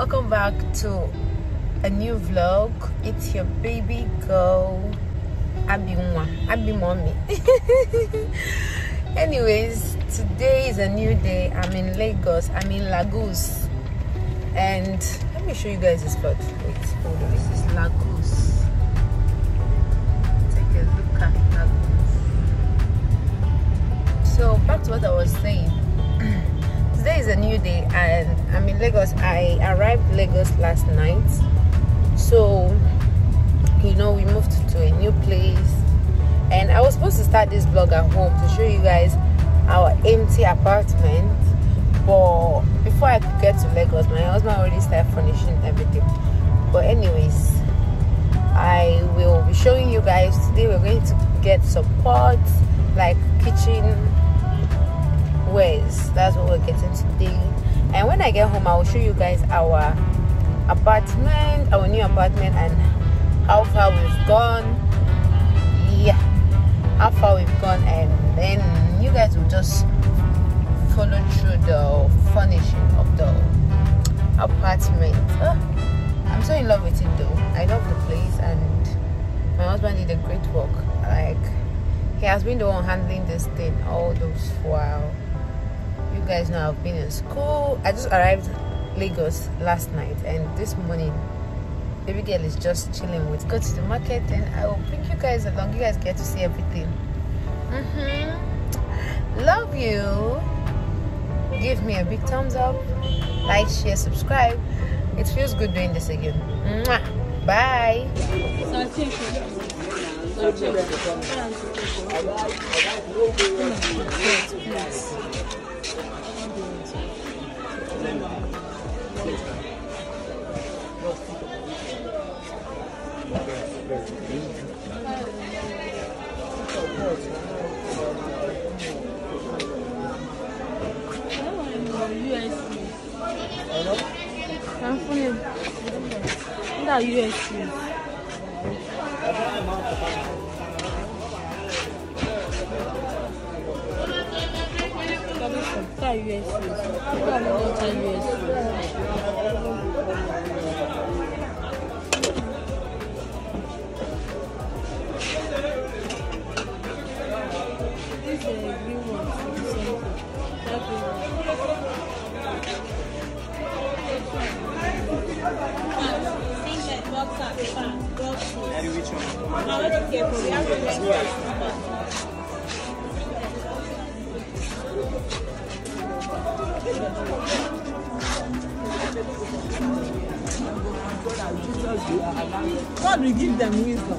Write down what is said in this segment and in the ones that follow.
Welcome back to a new vlog. It's your baby girl Abby Mommy. Anyways, today is a new day. I'm in Lagos. I'm in Lagos, and let me show you guys this spot. Wait, hold on. This is Lagos. Take a look at Lagos. So back to what I was saying. Today is a new day and I'm in Lagos. I arrived Lagos last night, so we moved to a new place, and I was supposed to start this vlog at home to show you guys our empty apartment, but before I could get to Lagos, my husband already started furnishing everything. But anyways, I will be showing you guys today. We're going to get support, like kitchen ways. That's what we're getting today, and when I get home I will show you guys our apartment, our new apartment, and how far we've gone. Yeah, how far we've gone, and then you guys will just follow through the furnishing of the apartment. I'm so in love with it though. I love the place, and my husband did a great work. Like, he has been the one handling this thing all those while. You guys know I've been in school. I just arrived Lagos last night, and this morning baby girl is just chilling. With go to the market, and I will bring you guys along. You guys get to see everything. Love you. Give me a big thumbs up, like, share, subscribe. It feels good doing this again. Bye. God will give them wisdom.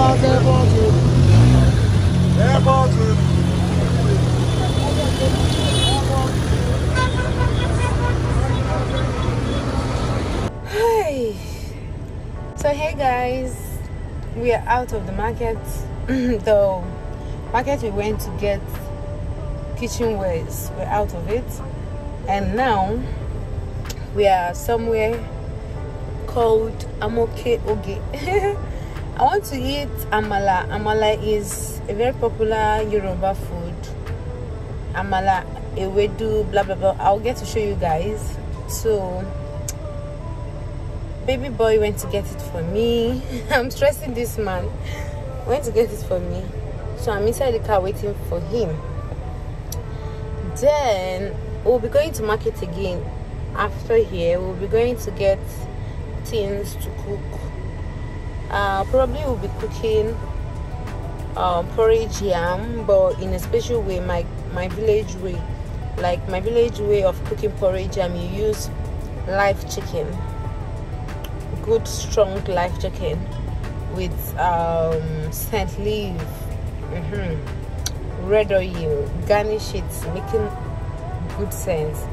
Hi. So hey guys, we are out of the market. The market we went to get kitchenwares, we're out of it, and now we are somewhere called Amoke Oge. I want to eat amala. Amala is a very popular Yoruba food. Amala, ewedu, blah blah blah. I'll get to show you guys. So baby boy went to get it for me. I'm stressing this man. Went to get it for me, so I'm inside the car waiting for him. Then we'll be going to market again. After here, we'll be going to get things to cook. Probably we'll be cooking porridge yam, but in a special way, my village way. Like my village way of cooking porridge yam, you use live chicken, good strong live chicken with scent leaf, red oil, garnish it, making good sense.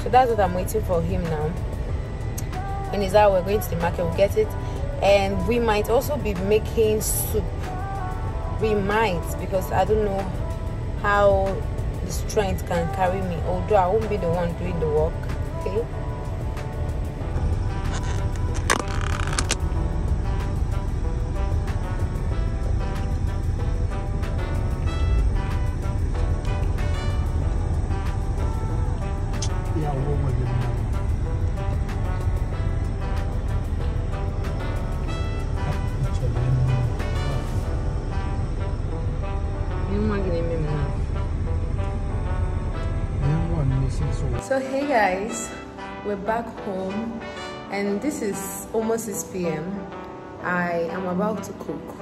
So that's what I'm waiting for him now. When he's out, we're going to the market, we'll get it. And we might also be making soup. We might, because I don't know how the strength can carry me, although I won't be the one doing the work. Okay. So hey guys, we're back home and this is almost 6 p.m. I am about to cook,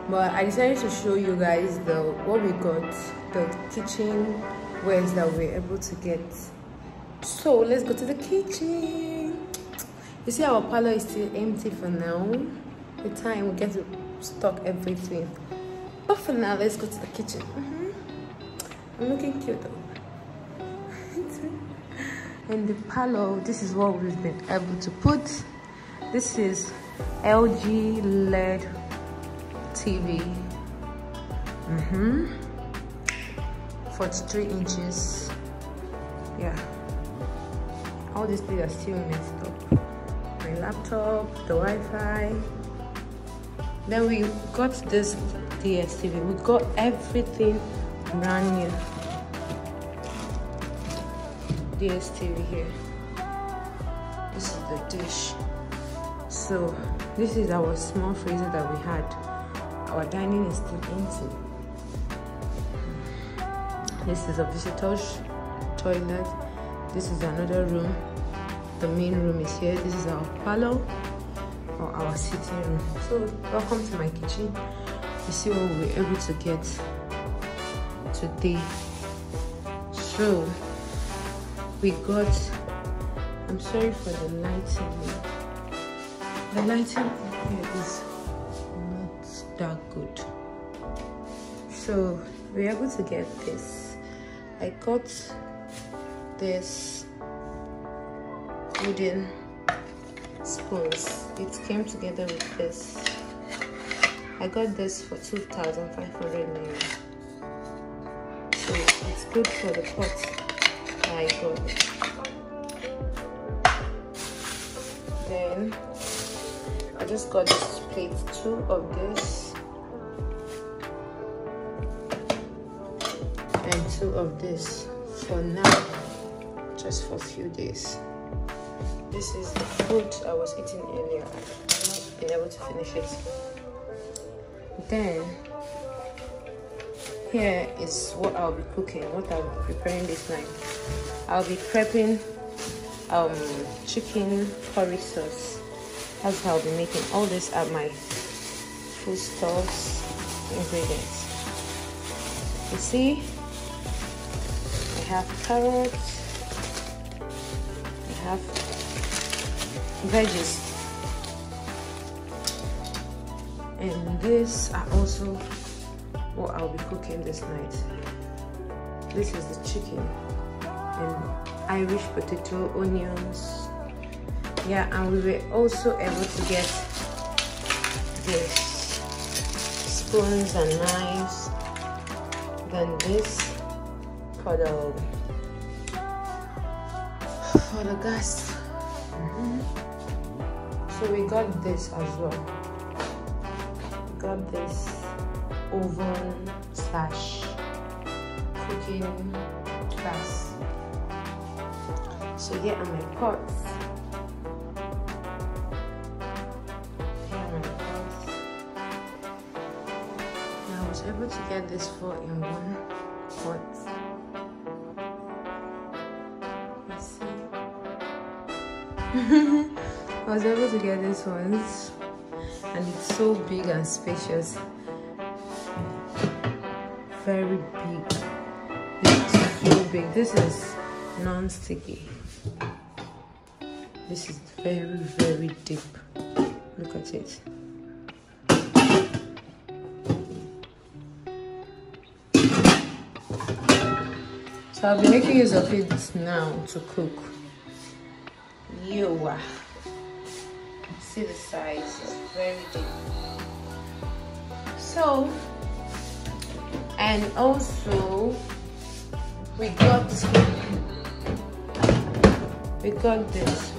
but I decided to show you guys what we got, the kitchen wares that we're able to get. So let's go to the kitchen. You see our parlor is still empty for now. With time we get to stock everything, but for now let's go to the kitchen. I'm looking cute though. In the parlor, this is what we've been able to put. This is LG LED TV, 43 inches. Yeah, all these things are still messed up. My laptop, the Wi-Fi. Then we got this DSTV. We got everything brand new. DSTV here. This is the dish. So this is our small freezer that we had. Our dining is still empty. This is a visitor's toilet. This is another room. The main room is here. This is our parlor or our sitting room. So welcome to my kitchen. You see what we were able to get today. So we got, I'm sorry for the lighting. The lighting here is not that good. So we're able to get this. I got this wooden spoons. It came together with this. I got this for 2,500 naira. So it's good for the pot. I got it. Then I just got this plate, 2 of this and 2 of this for now, just for a few days. This is the food I was eating earlier. I've not been able to finish it. Then here is what I'll be cooking, what I'll be preparing this night. I'll be prepping chicken curry sauce. That's how I'll be making. All these are my foodstuffs ingredients. You see, I have carrots, I have veggies, And these are also what I'll be cooking this night. This is the chicken and Irish potato, onions. Yeah, and we were also able to get this spoons and knives. Then this for the gas. So we got this as well. We got this oven slash cooking gas. So here are my pots. I was able to get this 4-in-1 pot. Let's see. I was able to get this one, and it's so big and spacious. Very big. It's so big. This is non-sticky. This is very, very deep. Look at it. So I'll be making use of it now to cook. Yo, see the size, it's very deep. So, and also we got this.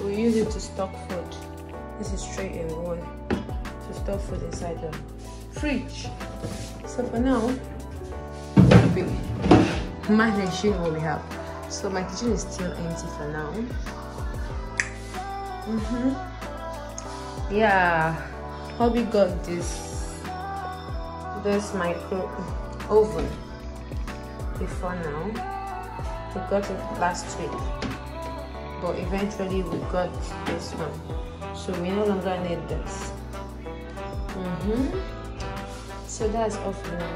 We use it to stock food. This is 3-in-1 to stock food inside the fridge. So for now, we'll be managing what we have. So my kitchen is still empty for now. Yeah, hubby got this micro oven before now. We got it last week, but eventually we got this one, so we no longer need this. So that's all for now.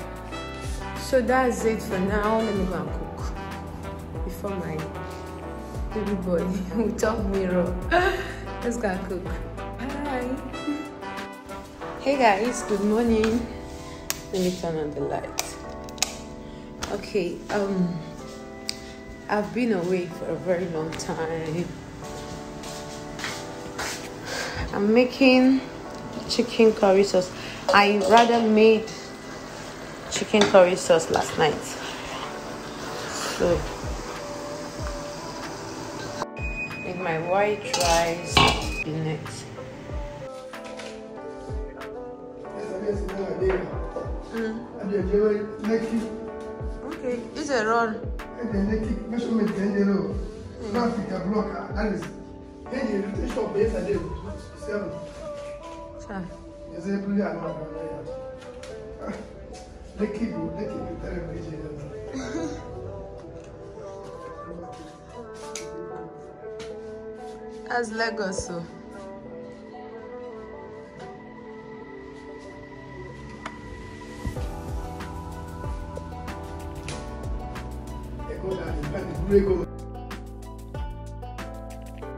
So that's it for now. Let me go and cook before my baby boy will talk me raw. Let's go and cook. Bye. Hey guys, good morning. Let me turn on the light. Okay, I've been away for a very long time. I'm making chicken curry sauce. I rather made chicken curry sauce last night. So with my white rice, spinach. Okay, it's a roll. As Lagos, so. Go.